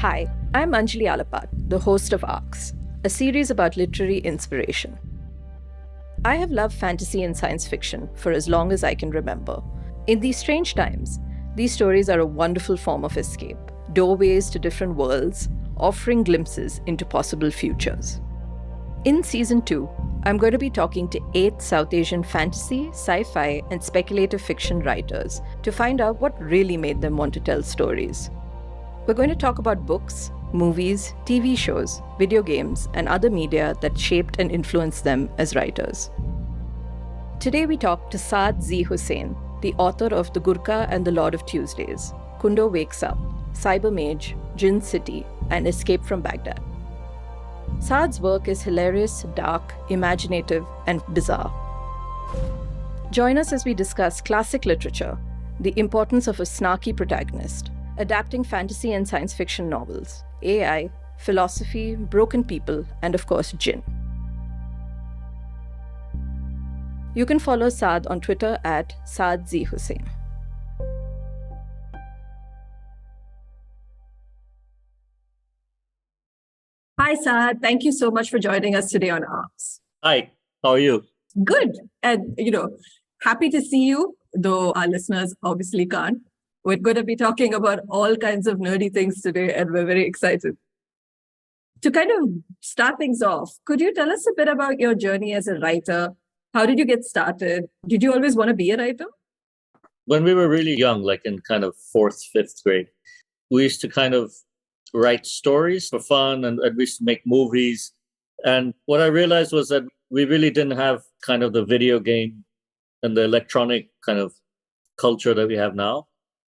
Hi, I'm Anjali Slappat, the host of Arcx, a series about literary inspiration. I have loved fantasy and science fiction for as long as I can remember. In these strange times, these stories are a wonderful form of escape, doorways to different worlds, offering glimpses into possible futures. In Season 2, I'm going to be talking to 8 South Asian fantasy, sci-fi, and speculative fiction writers to find out what really made them want to tell stories. We're going to talk about books, movies, TV shows, video games, and other media that shaped and influenced them as writers. Today we talk to Saad Z, Hossain, the author of The Gurkha and the Lord of Tuesdays, Kundo Wakes Up, Cyber Mage, Djinn City, and Escape from Baghdad. Saad's work is hilarious, dark, imaginative, and bizarre. Join us as we discuss classic literature, the importance of a snarky protagonist, adapting fantasy and science fiction novels, AI, philosophy, broken people, and of course, Djinn. You can follow Saad on Twitter at Saad Z Hossain. Hi, Saad. Thank you so much for joining us today on Arcx. Hi, how are you? Good. And, happy to see you, though our listeners obviously can't. We're going to be talking about all kinds of nerdy things today, and we're very excited. To kind of start things off, could you tell us a bit about your journey as a writer? How did you get started? Did you always want to be a writer? When we were really young, like in kind of 4th, 5th grade, we used to kind of write stories for fun and we used to make movies. And what I realized was that we really didn't have kind of the video game and the electronic kind of culture that we have now.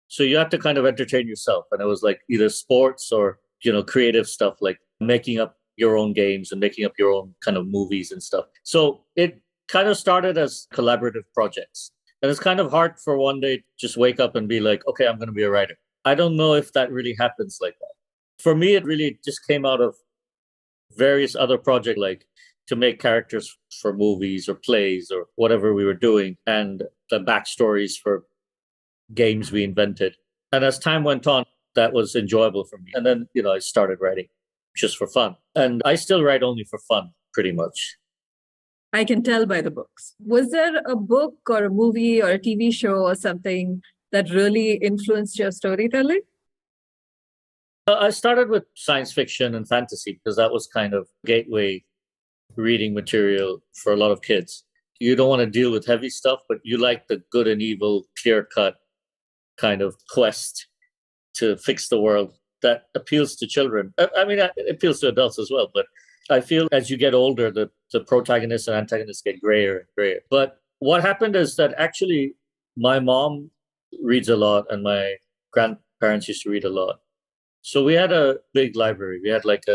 So you have to kind of entertain yourself. And it was like either sports or, creative stuff like making up your own games and making up your own kind of movies and stuff. So it kind of started as collaborative projects. And it's kind of hard for one day to just wake up and be like, okay, I'm going to be a writer. I don't know if that really happens like that. For me, it really just came out of various other projects, like to make characters for movies or plays or whatever we were doing, and the backstories for games we invented. And as time went on, that was enjoyable for me. And then, I started writing just for fun. And I still write only for fun, pretty much. I can tell by the books. Was there a book or a movie or a TV show or something that really influenced your storytelling? I started with science fiction and fantasy because that was kind of gateway reading material for a lot of kids. You don't want to deal with heavy stuff, but you like the good and evil, clear-cut kind of quest to fix the world that appeals to children. I mean, it appeals to adults as well, but I feel as you get older, the protagonists and antagonists get grayer and grayer. But what happened is that actually my mom reads a lot and my grandparents used to read a lot. So we had a big library. We had like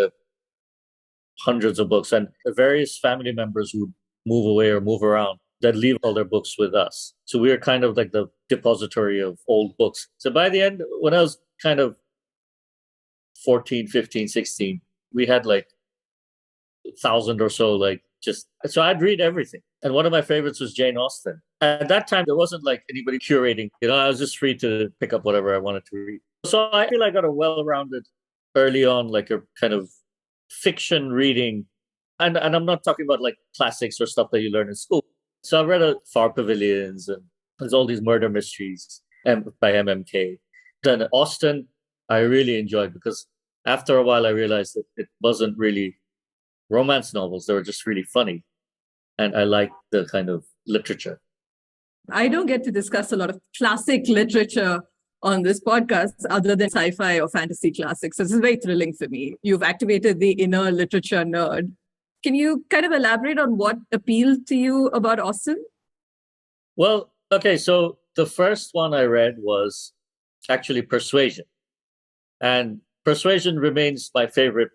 hundreds of books, and various family members would move away or move around that leave all their books with us. So we were kind of like the depository of old books. So by the end, when I was kind of 14, 15, 16, we had like 1,000 or so, so I'd read everything. And one of my favorites was Jane Austen. At that time, there wasn't like anybody curating, I was just free to pick up whatever I wanted to read. So I feel I got a well-rounded early on, like a kind of fiction reading. And I'm not talking about like classics or stuff that you learn in school. So I read Far Pavilions and there's all these murder mysteries by MMK. Then Austen, I really enjoyed because after a while I realized that it wasn't really romance novels. They were just really funny. And I liked the kind of literature. I don't get to discuss a lot of classic literature on this podcast other than sci-fi or fantasy classics. So this is very thrilling for me. You've activated the inner literature nerd. Can you kind of elaborate on what appealed to you about Austen? Well, okay, so the first one I read was actually Persuasion. And Persuasion remains my favorite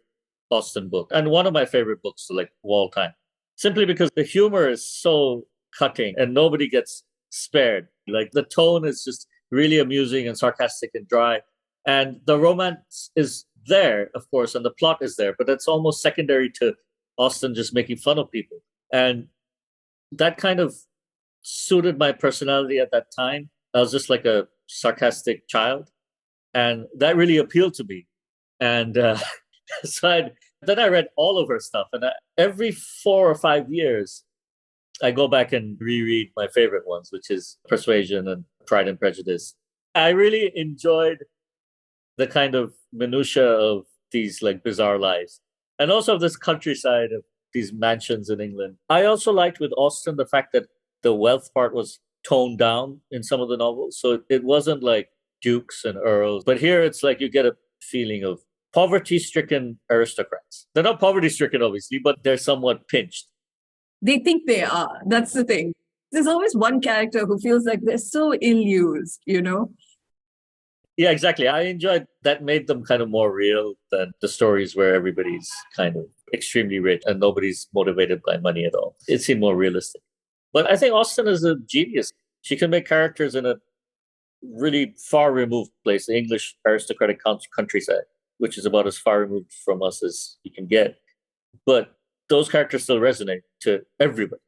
Austen book and one of my favorite books like of all time. Simply because the humor is so cutting and nobody gets spared. Like the tone is just really amusing and sarcastic and dry. And the romance is there, of course, and the plot is there, but it's almost secondary to Austen just making fun of people. And that kind of suited my personality at that time. I was just like a sarcastic child. And that really appealed to me. And then I read all of her stuff. And every 4 or 5 years, I go back and reread my favorite ones, which is Persuasion and Pride and Prejudice. I really enjoyed the kind of minutia of these like bizarre lives, and also this countryside of these mansions in England. I also liked with Austen the fact that the wealth part was toned down in some of the novels. So it wasn't like dukes and earls, but here it's like you get a feeling of poverty-stricken aristocrats. They're not poverty-stricken, obviously, but they're somewhat pinched. They think they are. That's the thing. There's always one character who feels like they're so ill-used, you know? Yeah, exactly. I enjoyed that, made them kind of more real than the stories where everybody's kind of extremely rich and nobody's motivated by money at all. It seemed more realistic. But I think Austen is a genius. She can make characters in a really far removed place, the English aristocratic countryside, which is about as far removed from us as you can get. But those characters still resonate to everybody.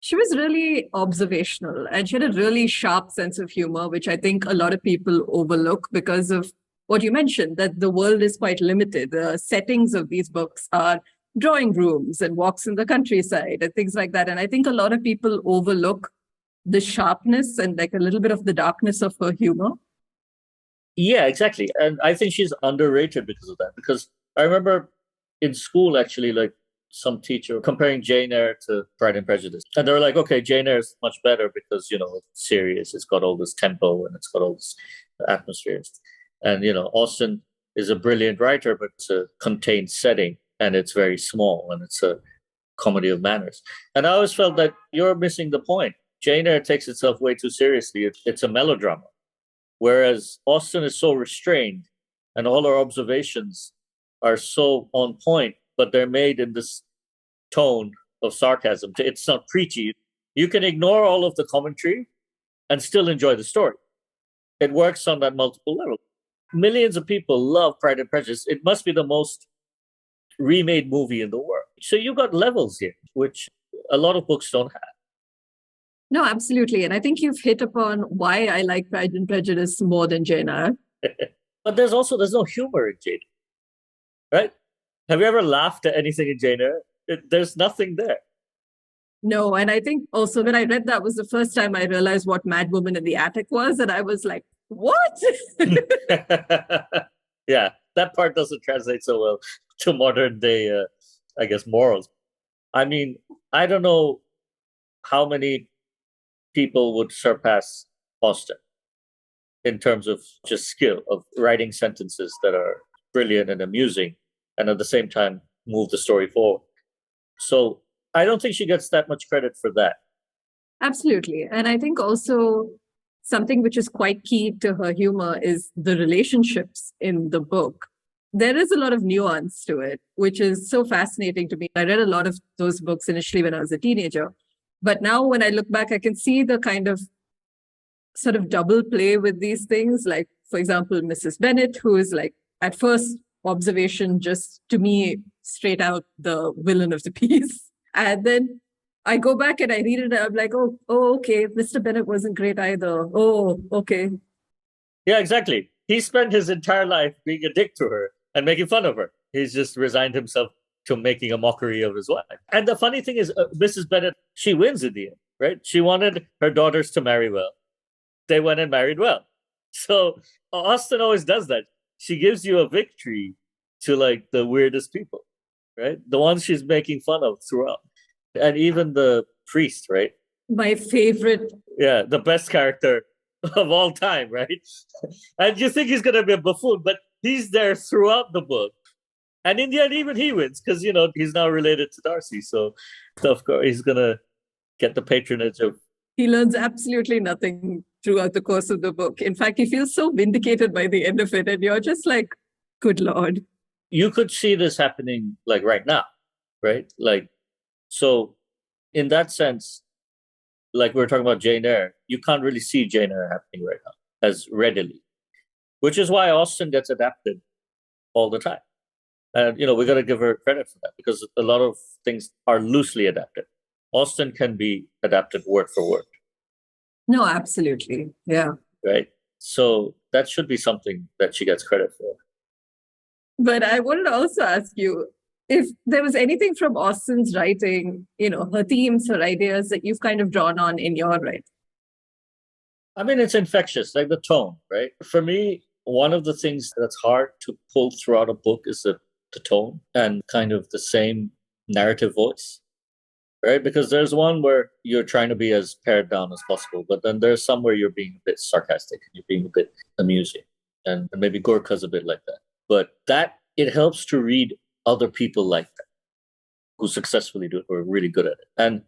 She was really observational and she had a really sharp sense of humor, which I think a lot of people overlook because of what you mentioned, that the world is quite limited. The settings of these books are drawing rooms and walks in the countryside and things like that. And I think a lot of people overlook the sharpness and like a little bit of the darkness of her humor. Yeah, exactly. And I think she's underrated because of that. Because I remember in school, actually, like some teacher comparing Jane Eyre to Pride and Prejudice. And they were like, okay, Jane Eyre is much better because, you know, it's serious. It's got all this tempo and it's got all this atmosphere. And, you know, Austen is a brilliant writer, but it's a contained setting and it's very small and it's a comedy of manners. And I always felt that you're missing the point. Jane Eyre takes itself way too seriously. It's a melodrama. Whereas Austen is so restrained and all her observations are so on point, but they're made in this tone of sarcasm. It's not preachy. You can ignore all of the commentary and still enjoy the story. It works on that multiple level. Millions of people love Pride and Prejudice. It must be the most remade movie in the world. So you got levels here, which a lot of books don't have. No, absolutely. And I think you've hit upon why I like Pride and Prejudice more than Jane Eyre. But there's no humor in Jane Eyre, right? Have you ever laughed at anything in Jane Eyre? There's nothing there. No, and I think also when I read that was the first time I realized what Mad Woman in the Attic was. And I was like, what? Yeah, that part doesn't translate so well to modern day, I guess, morals. I mean, I don't know how many people would surpass Austen in terms of just skill of writing sentences that are brilliant and amusing and at the same time move the story forward. So I don't think she gets that much credit for that. Absolutely. And I think also something which is quite key to her humor is the relationships in the book. There is a lot of nuance to it, which is so fascinating to me. I read a lot of those books initially when I was a teenager. But now when I look back, I can see the kind of sort of double play with these things. Like, for example, Mrs. Bennet, who is like, at first observation, just to me, straight out the villain of the piece. And then I go back and I read it and I'm like, oh, okay, Mr. Bennet wasn't great either. Oh, okay. Yeah, exactly. He spent his entire life being a dick to her and making fun of her. He's just resigned himself to making a mockery of his wife. And the funny thing is, Mrs. Bennet, she wins in the end, right? She wanted her daughters to marry well. They went and married well. So Austen always does that. She gives you a victory to like the weirdest people, right? The ones she's making fun of throughout. And even the priest, right? My favorite. Yeah, the best character of all time, right? And you think he's going to be a buffoon, but he's there throughout the book. And in the end, even he wins because, you know, he's now related to Darcy. So, of course, he's going to get the patronage of... He learns absolutely nothing throughout the course of the book. In fact, he feels so vindicated by the end of it. And you're just like, good Lord. You could see this happening like right now, right? Like, so in that sense, like we were talking about Jane Eyre, you can't really see Jane Eyre happening right now as readily, which is why Austen gets adapted all the time. And, you know, we got to give her credit for that because a lot of things are loosely adapted. Austen can be adapted word for word. No, absolutely. Yeah. Right. So that should be something that she gets credit for. But I wanted to also ask you if there was anything from Austen's writing, her themes, her ideas that you've kind of drawn on in your writing. I mean, it's infectious, like the tone, right? For me, one of the things that's hard to pull throughout a book is the tone and kind of the same narrative voice, right? Because there's one where you're trying to be as pared down as possible, but then there's some where you're being a bit sarcastic and you're being a bit amusing. And maybe Gurkha's a bit like that. But it helps to read other people like that who successfully do it or are really good at it. And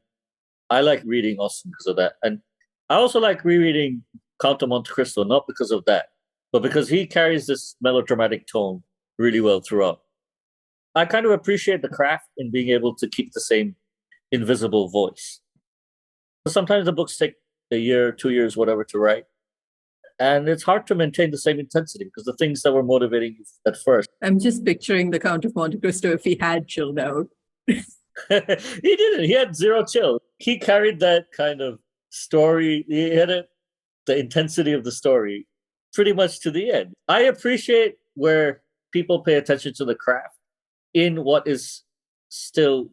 I like reading Austen because of that. And I also like rereading Count of Monte Cristo, not because of that, but because he carries this melodramatic tone really well throughout. I kind of appreciate the craft in being able to keep the same invisible voice. Sometimes the books take a year, 2 years, whatever to write. And it's hard to maintain the same intensity because the things that were motivating you at first. I'm just picturing the Count of Monte Cristo if he had chilled out. He didn't. He had zero chill. He carried that kind of story. He had the intensity of the story pretty much to the end. I appreciate where people pay attention to the craft in what is still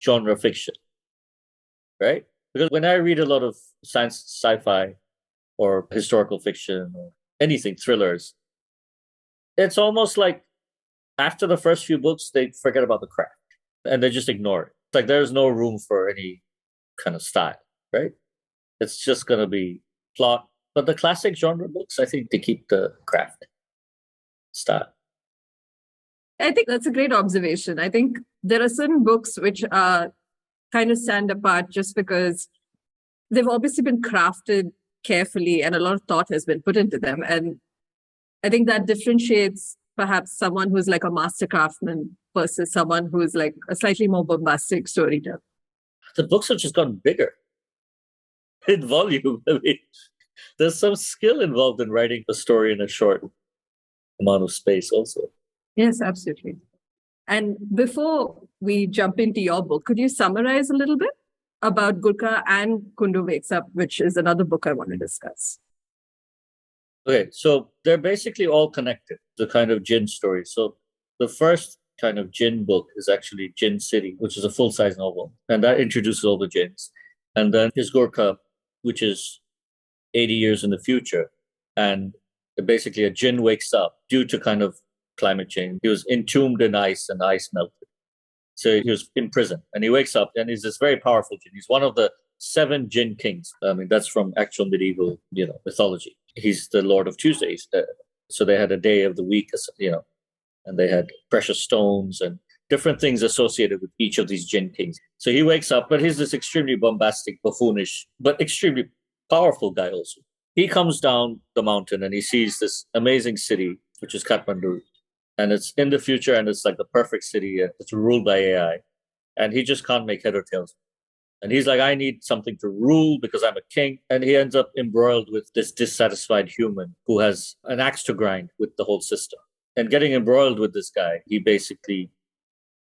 genre fiction, right? Because when I read a lot of science, sci-fi, or historical fiction, or anything, thrillers, it's almost like after the first few books, they forget about the craft and they just ignore it. It's like there's no room for any kind of style, right? It's just going to be plot. But the classic genre books, I think they keep the craft style. I think that's a great observation. I think there are certain books which are kind of stand apart just because they've obviously been crafted carefully and a lot of thought has been put into them. And I think that differentiates perhaps someone who's like a master craftsman versus someone who's like a slightly more bombastic storyteller. The books have just gotten bigger in volume. I mean, there's some skill involved in writing a story in a short amount of space also. Yes, absolutely. And before we jump into your book, could you summarize a little bit about Gurkha and Kundo Wakes Up, which is another book I want to discuss? Okay, so they're basically all connected, the kind of Djinn story. So the first kind of Djinn book is actually Djinn City, which is a full-size novel. And that introduces all the Djinns. And then is Gurkha, which is 80 years in the future. And basically a Djinn wakes up due to kind of climate change. He was entombed in ice and the ice melted. So he was in prison and he wakes up and he's this very powerful Djinn. He's one of the 7 Djinn kings. I mean, that's from actual medieval, mythology. He's the Lord of Tuesdays. So they had a day of the week, and they had precious stones and different things associated with each of these Djinn kings. So he wakes up, but he's this extremely bombastic, buffoonish, but extremely powerful guy also. He comes down the mountain and he sees this amazing city, which is Kathmandu. And it's in the future and it's like the perfect city. And it's ruled by AI. And he just can't make head or tails. And he's like, I need something to rule because I'm a king. And he ends up embroiled with this dissatisfied human who has an axe to grind with the whole system. And getting embroiled with this guy, he basically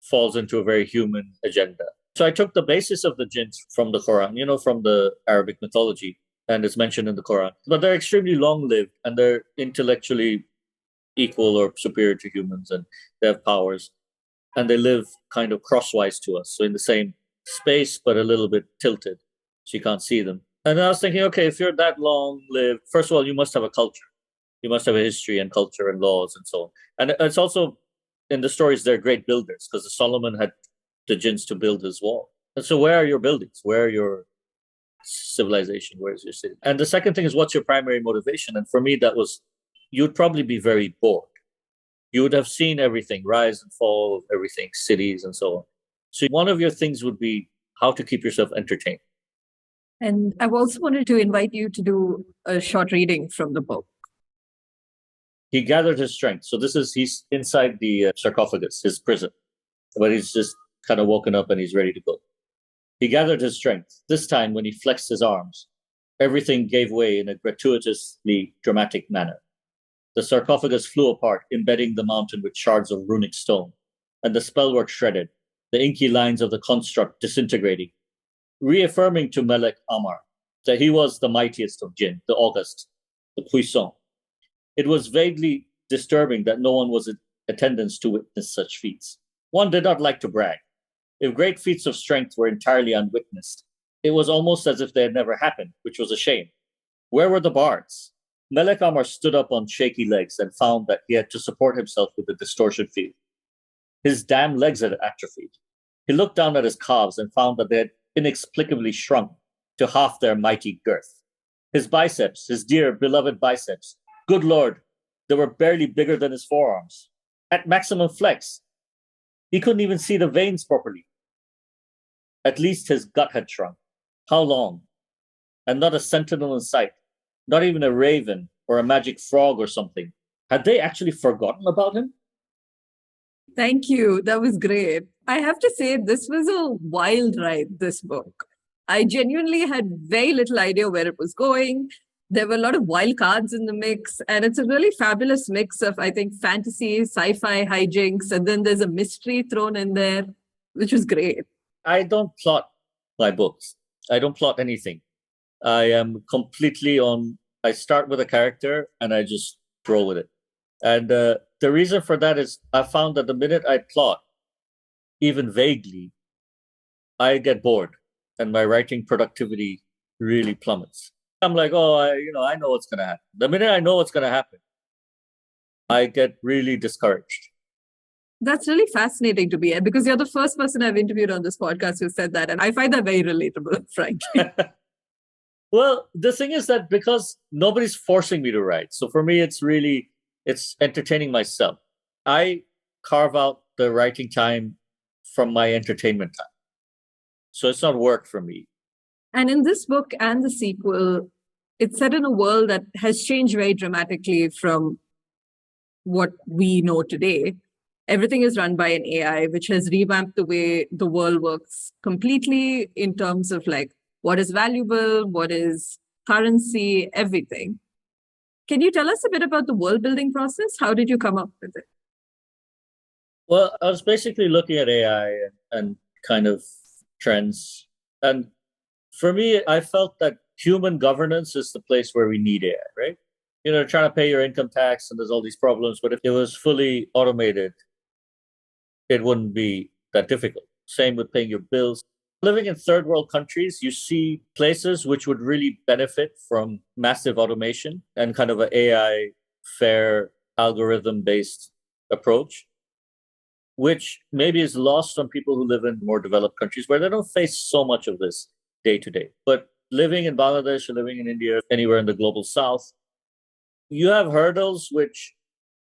falls into a very human agenda. So I took the basis of the jinns from the Quran, from the Arabic mythology, and it's mentioned in the Quran. But they're extremely long-lived and they're intellectually equal or superior to humans and they have powers. And they live kind of crosswise to us. So in the same space, but a little bit tilted, so you can't see them. And I was thinking, okay, if you're that long-lived, first of all, you must have a culture. You must have a history and culture and laws and so on. And it's also, in the stories, they're great builders because Solomon had the jinns to build his wall. And so where are your buildings? Where are your civilization? Where's your city? And the second thing is, what's your primary motivation? And for me, that was, you'd probably be very bored. You would have seen everything, rise and fall of everything, cities and so on. So one of your things would be how to keep yourself entertained. And I've also wanted to invite you to do a short reading from the book. He gathered his strength. So he's inside the sarcophagus, his prison, but he's just kind of woken up and he's ready to go. He gathered his strength. This time when he flexed his arms, everything gave way in a gratuitously dramatic manner. The sarcophagus flew apart, embedding the mountain with shards of runic stone, and the spellwork shredded, the inky lines of the construct disintegrating, reaffirming to Melek Amar that he was the mightiest of jinn, the august, the puissant. It was vaguely disturbing that no one was attendance to witness such feats. One did not like to brag. If great feats of strength were entirely unwitnessed, it was almost as if they had never happened, which was a shame. Where were the bards? Melek Amar stood up on shaky legs and found that he had to support himself with the distortion field. His damn legs had atrophied. He looked down at his calves and found that they had inexplicably shrunk to half their mighty girth. His biceps, his dear, beloved biceps, good Lord, they were barely bigger than his forearms. At maximum flex, he couldn't even see the veins properly. At least his gut had shrunk. How long? And not a sentinel in sight, not even a raven or a magic frog or something. Had they actually forgotten about him? Thank you. That was great. I have to say, this was a wild ride, this book. I genuinely had very little idea where it was going. There were a lot of wild cards in the mix, and it's a really fabulous mix of, I think, fantasy, sci-fi hijinks, and then there's a mystery thrown in there, which was great. I don't plot my books. I don't plot anything. I am completely I start with a character and I just roll with it. And the reason for that is I found that the minute I plot, even vaguely, I get bored and my writing productivity really plummets. I'm like, I know what's going to happen. The minute I know what's going to happen, I get really discouraged. That's really fascinating to me because you're the first person I've interviewed on this podcast who said that. And I find that very relatable, frankly. Well, the thing is that because nobody's forcing me to write. So for me, it's entertaining myself. I carve out the writing time from my entertainment time. So it's not work for me. And in this book and the sequel, it's set in a world that has changed very dramatically from what we know today. Everything is run by an AI, which has revamped the way the world works completely in terms of like what is valuable, what is currency, everything. Can you tell us a bit about the world building process? How did you come up with it? Well, I was basically looking at AI and kind of trends. And for me, I felt that human governance is the place where we need AI, right? Trying to pay your income tax and there's all these problems. But if it was fully automated, it wouldn't be that difficult. Same with paying your bills. Living in third world countries, you see places which would really benefit from massive automation and kind of an AI fair algorithm-based approach, which maybe is lost on people who live in more developed countries where they don't face so much of this day to day. But living in Bangladesh or living in India, anywhere in the global south, you have hurdles which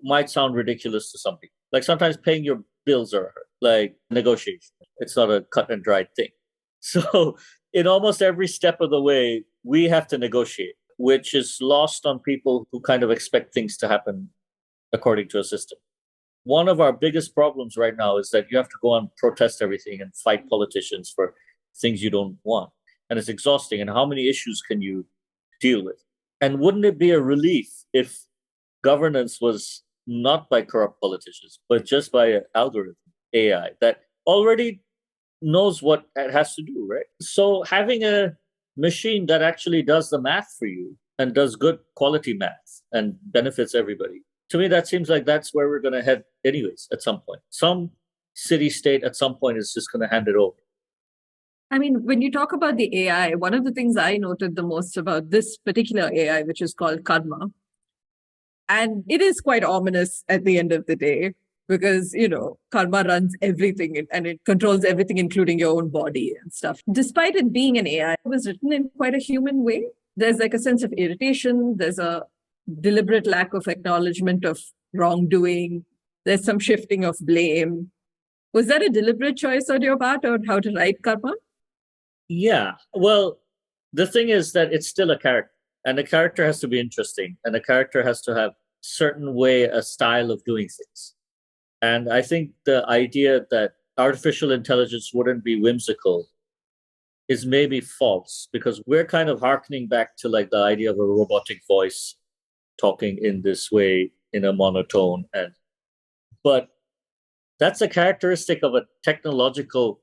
might sound ridiculous to some people. Like sometimes paying your bills are like negotiation. It's not a cut and dried thing. So in almost every step of the way, we have to negotiate, which is lost on people who kind of expect things to happen according to a system. One of our biggest problems right now is that you have to go and protest everything and fight politicians for things you don't want. And it's exhausting. And how many issues can you deal with? And wouldn't it be a relief if governance was not by corrupt politicians, but just by an algorithm, AI, that already knows what it has to do, right? So having a machine that actually does the math for you and does good quality math and benefits everybody, to me, that seems like that's where we're going to head anyways at some point. Some city-state at some point is just going to hand it over. I mean, when you talk about the AI, one of the things I noted the most about this particular AI, which is called Karma, and it is quite ominous at the end of the day because, Karma runs everything and it controls everything, including your own body and stuff. Despite it being an AI, it was written in quite a human way. There's like a sense of irritation. There's a deliberate lack of acknowledgement of wrongdoing. There's some shifting of blame. Was that a deliberate choice on your part on how to write Karma? Yeah. Well, the thing is that it's still a character. And the character has to be interesting. And the character has to have a style of doing things. And I think the idea that artificial intelligence wouldn't be whimsical is maybe false because we're kind of hearkening back to like the idea of a robotic voice talking in this way in a monotone. But that's a characteristic of a technological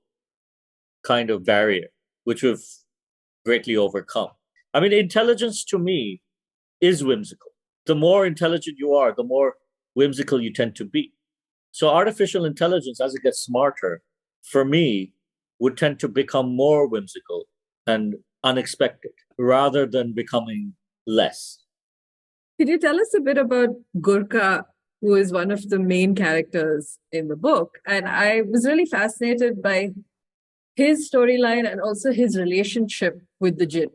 kind of barrier, which we've greatly overcome. I mean, intelligence to me is whimsical. The more intelligent you are, the more whimsical you tend to be. So artificial intelligence, as it gets smarter, for me, would tend to become more whimsical and unexpected rather than becoming less. Could you tell us a bit about Gurkha, who is one of the main characters in the book? And I was really fascinated by his storyline and also his relationship with the Djinn.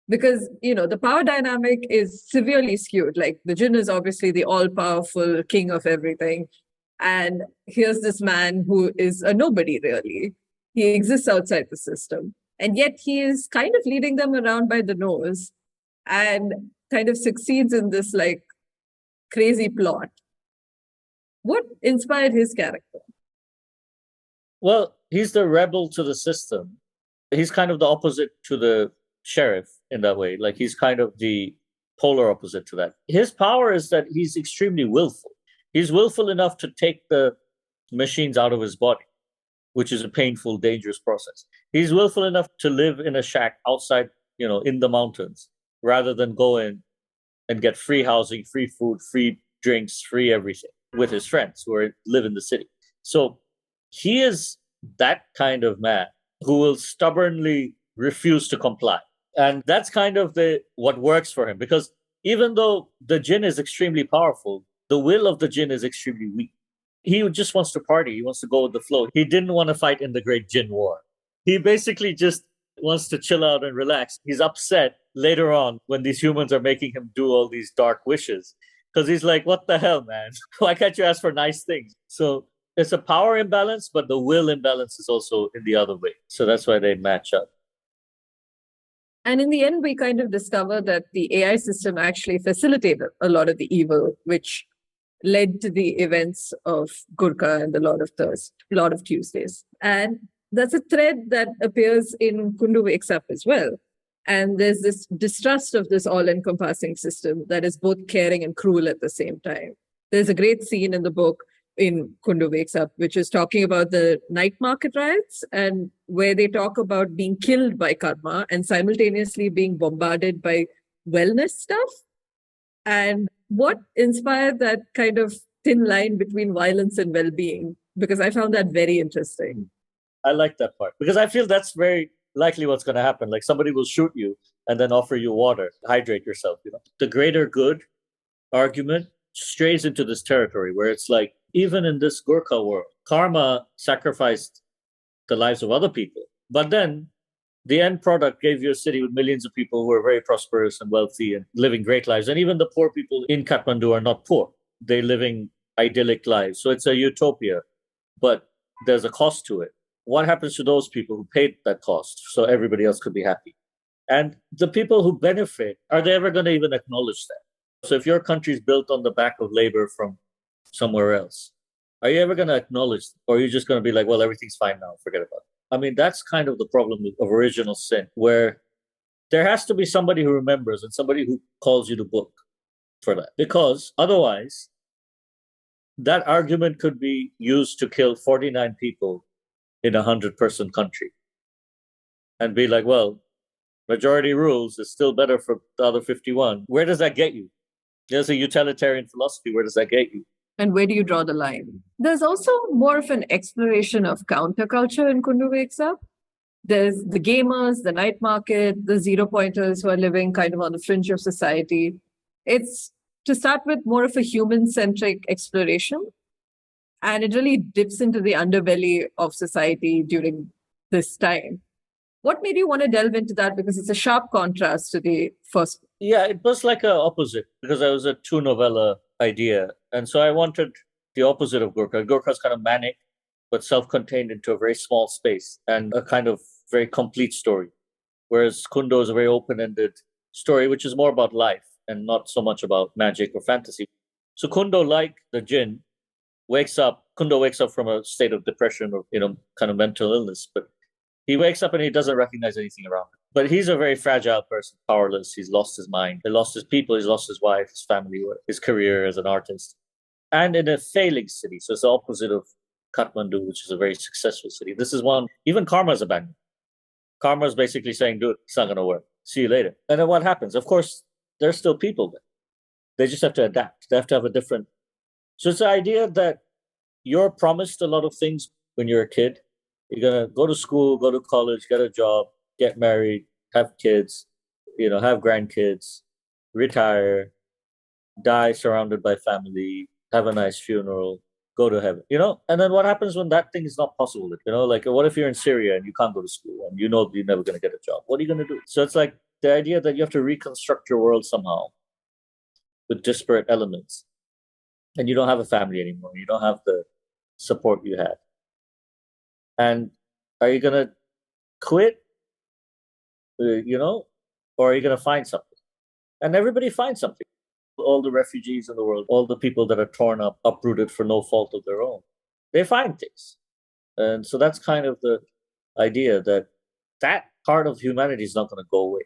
Because, the power dynamic is severely skewed. Like the Djinn is obviously the all-powerful king of everything. And here's this man who is a nobody, really. He exists outside the system. And yet he is kind of leading them around by the nose and kind of succeeds in this like crazy plot. What inspired his character? Well, he's the rebel to the system. He's kind of the opposite to the sheriff in that way. Like he's kind of the polar opposite to that. His power is that he's extremely willful. He's willful enough to take the machines out of his body, which is a painful, dangerous process. He's willful enough to live in a shack outside, in the mountains, rather than go in and get free housing, free food, free drinks, free everything with his friends who live in the city. So he is that kind of man who will stubbornly refuse to comply. And that's kind of what works for him, because even though the Djinn is extremely powerful, the will of the Djinn is extremely weak. He just wants to party. He wants to go with the flow. He didn't want to fight in the Great Djinn War. He basically just wants to chill out and relax. He's upset later on when these humans are making him do all these dark wishes, because he's like, what the hell, man? Why can't you ask for nice things? So it's a power imbalance, but the will imbalance is also in the other way. So that's why they match up. And in the end, we kind of discover that the AI system actually facilitated a lot of the evil, which led to the events of Gurkha and the Lord of Tuesdays. And that's a thread that appears in Kundo Wakes Up as well. And there's this distrust of this all-encompassing system that is both caring and cruel at the same time. There's a great scene in the book in Kundo Wakes Up, which is talking about the night market riots, and where they talk about being killed by karma and simultaneously being bombarded by wellness stuff. And what inspired that kind of thin line between violence and well-being? Because I found that very interesting. I like that part, because I feel that's very likely what's going to happen. Like somebody will shoot you and then offer you water, hydrate yourself. The greater good argument strays into this territory where it's like, even in this Gurkha world, karma sacrificed the lives of other people. But then the end product gave you a city with millions of people who are very prosperous and wealthy and living great lives. And even the poor people in Kathmandu are not poor. They're living idyllic lives. So it's a utopia, but there's a cost to it. What happens to those people who paid that cost so everybody else could be happy? And the people who benefit, are they ever going to even acknowledge that? So if your country is built on the back of labor from somewhere else, are you ever going to acknowledge them? Or are you just going to be like, well, everything's fine now, forget about it? I mean, that's kind of the problem of original sin, where there has to be somebody who remembers and somebody who calls you to book for that. Because otherwise, that argument could be used to kill 49 people in a 100-person country and be like, well, majority rules is still better for the other 51. Where does that get you? There's a utilitarian philosophy. Where does that get you? And where do you draw the line? There's also more of an exploration of counterculture in Kundo Wakes Up. There's the gamers, the night market, the zero-pointers who are living kind of on the fringe of society. It's, to start with, more of a human-centric exploration. And it really dips into the underbelly of society during this time. What made you want to delve into that? Because it's a sharp contrast to the first. Yeah, it was like an opposite, because I was a two-novella idea. And so I wanted the opposite of Gurkha. Gurkha's kind of manic, but self-contained into a very small space and a kind of very complete story. Whereas Kundo is a very open-ended story, which is more about life and not so much about magic or fantasy. So Kundo, like the Djinn, Kundo wakes up from a state of depression or, kind of mental illness, but he wakes up and he doesn't recognize anything around him. But he's a very fragile person, powerless. He's lost his mind. He lost his people. He's lost his wife, his family, his career as an artist. And in a failing city. So it's the opposite of Kathmandu, which is a very successful city. This is one, even karma is abandoned. Karma is basically saying, dude, it's not going to work. See you later. And then what happens? Of course, there's still people there. They just have to adapt. They have to have a different. So it's the idea that you're promised a lot of things when you're a kid. You're going to go to school, go to college, get a job, get married, have kids, have grandkids, retire, die surrounded by family, have a nice funeral, go to heaven, And then what happens when that thing is not possible? Like what if you're in Syria and you can't go to school and you're never going to get a job? What are you going to do? So it's like the idea that you have to reconstruct your world somehow with disparate elements. And you don't have a family anymore. You don't have the support you had. And are you going to quit? Or are you going to find something? And everybody finds something. All the refugees in the world, all the people that are torn up, uprooted for no fault of their own, they find things. And so that's kind of the idea that part of humanity is not going to go away.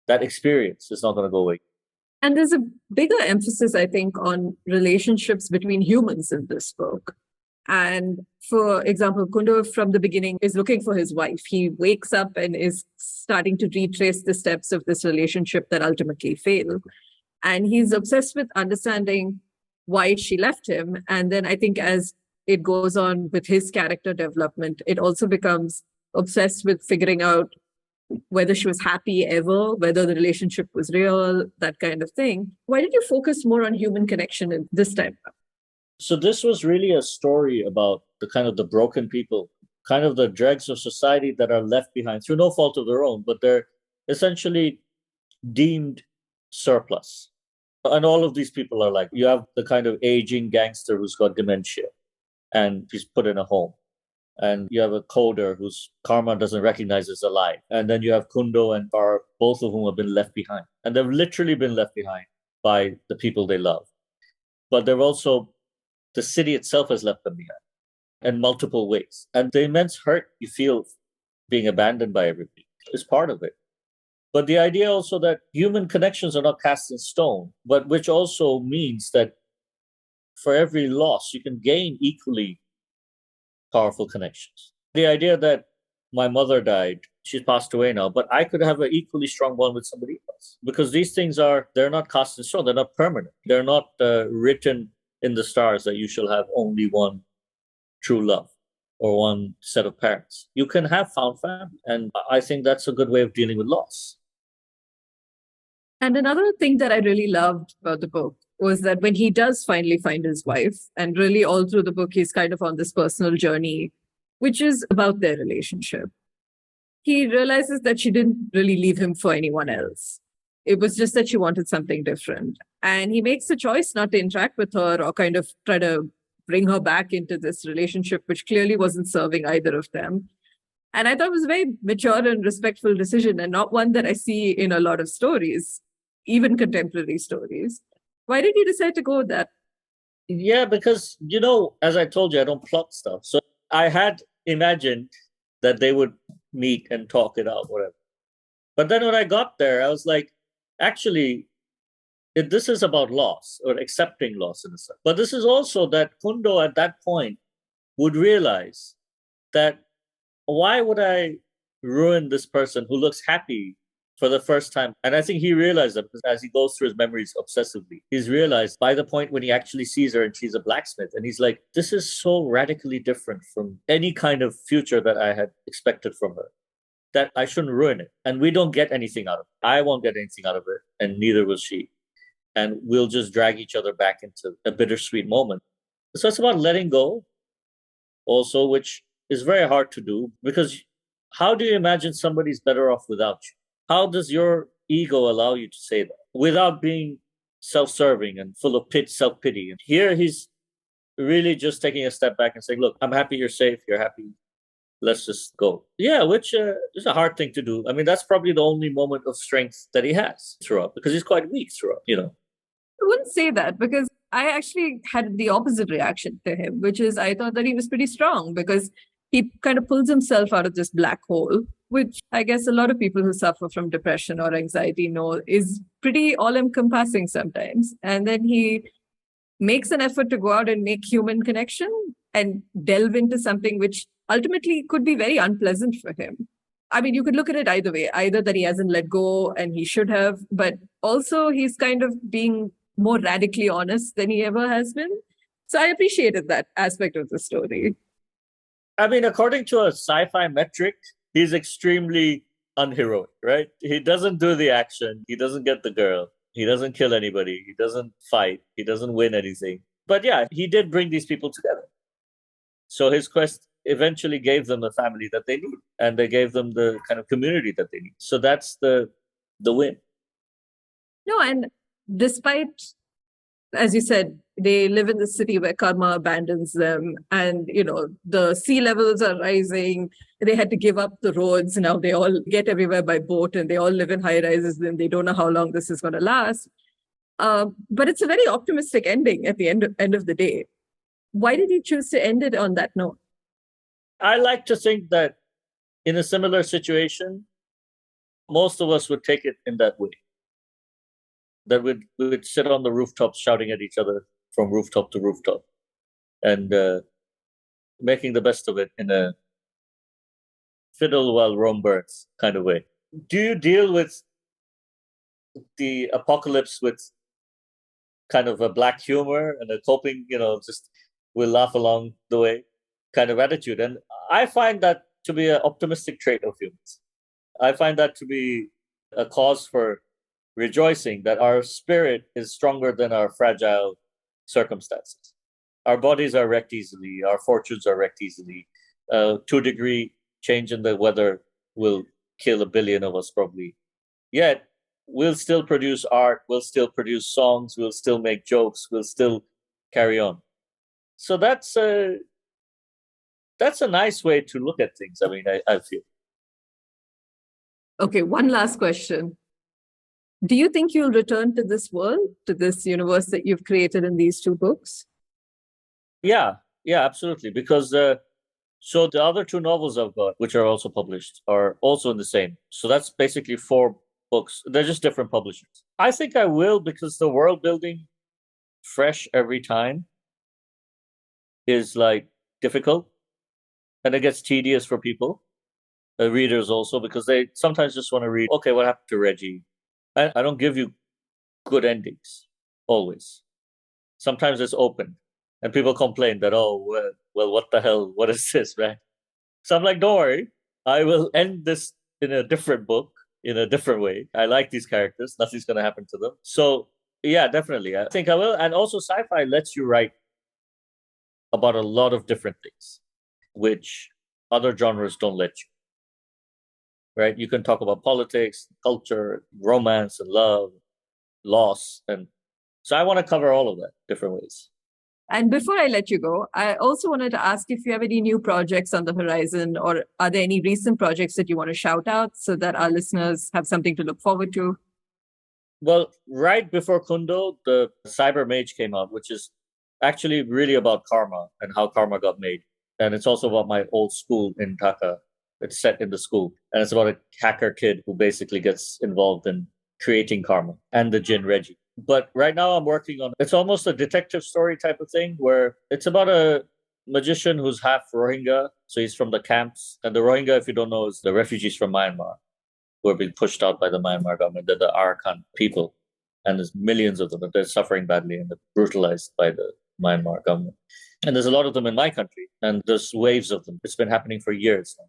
That experience is not going to go away. And there's a bigger emphasis, I think, on relationships between humans in this book. And for example, Kundo from the beginning is looking for his wife. He wakes up and is starting to retrace the steps of this relationship that ultimately failed. And he's obsessed with understanding why she left him. And then I think as it goes on with his character development, it also becomes obsessed with figuring out whether she was happy ever, whether the relationship was real, that kind of thing. Why did you focus more on human connection in this time? So this was really a story about the kind of the broken people, kind of the dregs of society that are left behind through no fault of their own, but they're essentially deemed surplus. And all of these people are like, you have the kind of aging gangster who's got dementia and he's put in a home. And you have a coder whose karma doesn't recognize is alive. And then you have Kundo and Bar, both of whom have been left behind. And they've literally been left behind by the people they love. But they've also, the city itself has left them behind in multiple ways. And the immense hurt you feel being abandoned by everybody is part of it. But the idea also that human connections are not cast in stone, but which also means that for every loss, you can gain equally powerful connections. The idea that my mother died, she's passed away now, but I could have an equally strong bond with somebody else. Because these things they're not cast in stone, they're not permanent. They're not written in the stars that you shall have only one true love or one set of parents. You can have found family. And I think that's a good way of dealing with loss. And another thing that I really loved about the book was that when he does finally find his wife, and really all through the book, he's kind of on this personal journey, which is about their relationship. He realizes that she didn't really leave him for anyone else. It was just that she wanted something different. And he makes a choice not to interact with her or kind of try to bring her back into this relationship, which clearly wasn't serving either of them. And I thought it was a very mature and respectful decision, and not one that I see in a lot of stories, even contemporary stories. Why did you decide to go with that? Yeah, because, as I told you, I don't plot stuff. So I had imagined that they would meet and talk it out, whatever. But then when I got there, I was like, actually, this is about loss or accepting loss in a sense. But this is also that Kundo at that point would realize that why would I ruin this person who looks happy for the first time? And I think he realized that as he goes through his memories obsessively, he's realized by the point when he actually sees her and she's a blacksmith, and he's like, this is so radically different from any kind of future that I had expected from her, that I shouldn't ruin it. And we don't get anything out of it. I won't get anything out of it, and neither will she. And we'll just drag each other back into a bittersweet moment. So it's about letting go also, which is very hard to do, because how do you imagine somebody's better off without you? How does your ego allow you to say that without being self-serving and full of self-pity? And here he's really just taking a step back and saying, look, I'm happy you're safe. You're happy. Let's just go. Yeah, which is a hard thing to do. I mean, that's probably the only moment of strength that he has throughout, because he's quite weak throughout, I wouldn't say that, because I actually had the opposite reaction to him, which is I thought that he was pretty strong because he kind of pulls himself out of this black hole, which I guess a lot of people who suffer from depression or anxiety know is pretty all-encompassing sometimes. And then he makes an effort to go out and make human connection and delve into something which ultimately could be very unpleasant for him. I mean, you could look at it either way, either that he hasn't let go and he should have, but also he's kind of being more radically honest than he ever has been. So I appreciated that aspect of the story. I mean, according to a sci-fi metric, he's extremely unheroic, right? He doesn't do the action. He doesn't get the girl. He doesn't kill anybody. He doesn't fight. He doesn't win anything. But yeah, he did bring these people together. So his quest eventually gave them the family that they need, and they gave them the kind of community that they need. So that's the win. No, and despite, as you said, they live in the city where karma abandons them, and the sea levels are rising. They had to give up the roads. Now they all get everywhere by boat, and they all live in high rises. And they don't know how long this is going to last. But it's a very optimistic ending at the end of the day. Why did you choose to end it on that note? I like to think that in a similar situation, most of us would take it in that way. That we'd sit on the rooftops shouting at each other from rooftop to rooftop and making the best of it in a fiddle while Rome burns kind of way. Do you deal with the apocalypse with kind of a black humor and a coping, just we'll laugh along the way kind of attitude? And I find that to be an optimistic trait of humans. I find that to be a cause for rejoicing, that our spirit is stronger than our fragile circumstances. Our bodies are wrecked easily. Our fortunes are wrecked easily. 2-degree change in the weather will kill 1 billion of us probably. Yet, we'll still produce art. We'll still produce songs. We'll still make jokes. We'll still carry on. So that's a nice way to look at things. I mean, I feel. Okay, one last question. Do you think you'll return to this world, to this universe that you've created in these 2 books? Yeah, absolutely. Because so the other 2 novels I've got, which are also published, are also in the same. So that's basically 4 books. They're just different publishers. I think I will, because the world building fresh every time is like difficult, and it gets tedious for people, readers also, because they sometimes just want to read, okay, what happened to Reggie? I don't give you good endings, always. Sometimes it's open, and people complain that, well, what the hell? What is this, right? So I'm like, don't worry. I will end this in a different book, in a different way. I like these characters. Nothing's going to happen to them. So, yeah, definitely. I think I will. And also, sci-fi lets you write about a lot of different things, which other genres don't let you. Right? You can talk about politics, culture, romance, and love, loss. And so I want to cover all of that different ways. And before I let you go, I also wanted to ask if you have any new projects on the horizon, or are there any recent projects that you want to shout out so that our listeners have something to look forward to? Well, right before Kundo, the Cyber Mage came out, which is actually really about karma and how karma got made. And it's also about my old school in Dhaka. It's set in the school. And it's about a hacker kid who basically gets involved in creating karma, and the Djinn Reggie. But right now I'm working on, it's almost a detective story type of thing, where it's about a magician who's half Rohingya. So he's from the camps. And the Rohingya, if you don't know, is the refugees from Myanmar who are being pushed out by the Myanmar government. They're the Arcx people. And there's millions of them, but they're suffering badly and they're brutalized by the Myanmar government. And there's a lot of them in my country, and there's waves of them. It's been happening for years now.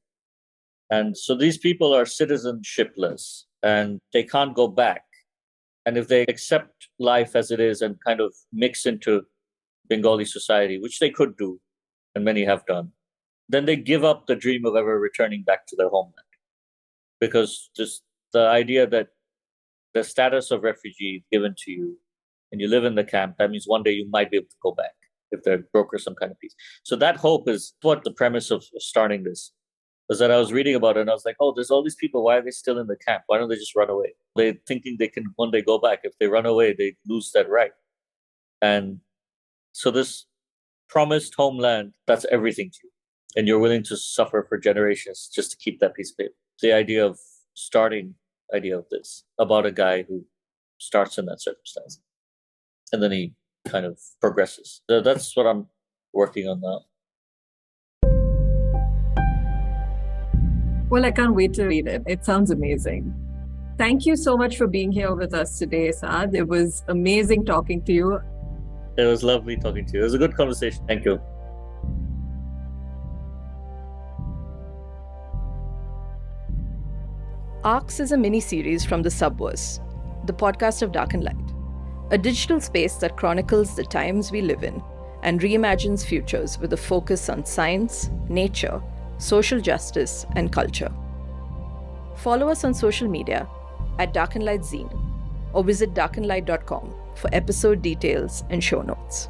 And so these people are citizenshipless, and they can't go back. And if they accept life as it is and kind of mix into Bengali society, which they could do, and many have done, then they give up the dream of ever returning back to their homeland. Because just the idea that the status of refugee given to you and you live in the camp, that means one day you might be able to go back if they broker some kind of peace. So that hope is what the premise of starting this was, that I was reading about it and I was like, oh, there's all these people. Why are they still in the camp? Why don't they just run away? They're thinking they can one day go back. If they run away, they lose that right. And so this promised homeland, that's everything to you. And you're willing to suffer for generations just to keep that piece of paper. The idea of this about a guy who starts in that circumstance. And then he kind of progresses. So that's what I'm working on now. Well, I can't wait to read it. It sounds amazing. Thank you so much for being here with us today, Saad. It was amazing talking to you. It was lovely talking to you. It was a good conversation. Thank you. Arcx is a mini-series from the Subverse, the podcast of Dark and Light, a digital space that chronicles the times we live in and reimagines futures with a focus on science, nature, social justice, and culture. Follow us on social media at Dark and Light Zine or visit darkandlight.com for episode details and show notes.